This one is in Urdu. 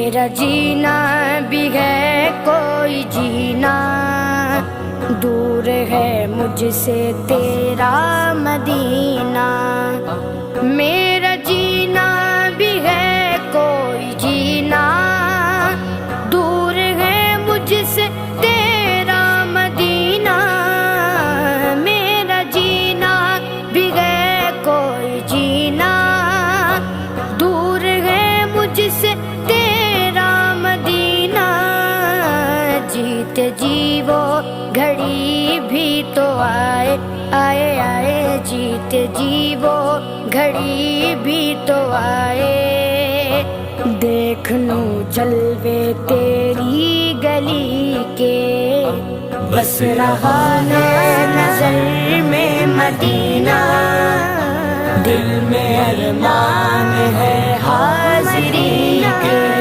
میرا جینا بھی ہے کوئی جینا، دور ہے مجھ سے تیرا مدینہ۔ میرا جینا بھی ہے کوئی جینا، دور ہے مجھ سے تیرا مدینہ۔ میرا جینا بھی ہے کوئی جینا، دور ہے مجھ سے تیرا مدینہ۔ جیتے جی وہ گھڑی بھی تو آئے آئے آئے، جیتے جی وہ گھڑی بھی تو آئے۔ دیکھ لوں جلوے تیری گلی کے، بس رہا ہے نظر میں مدینہ، دل میں ارمان ہے حاضری کے۔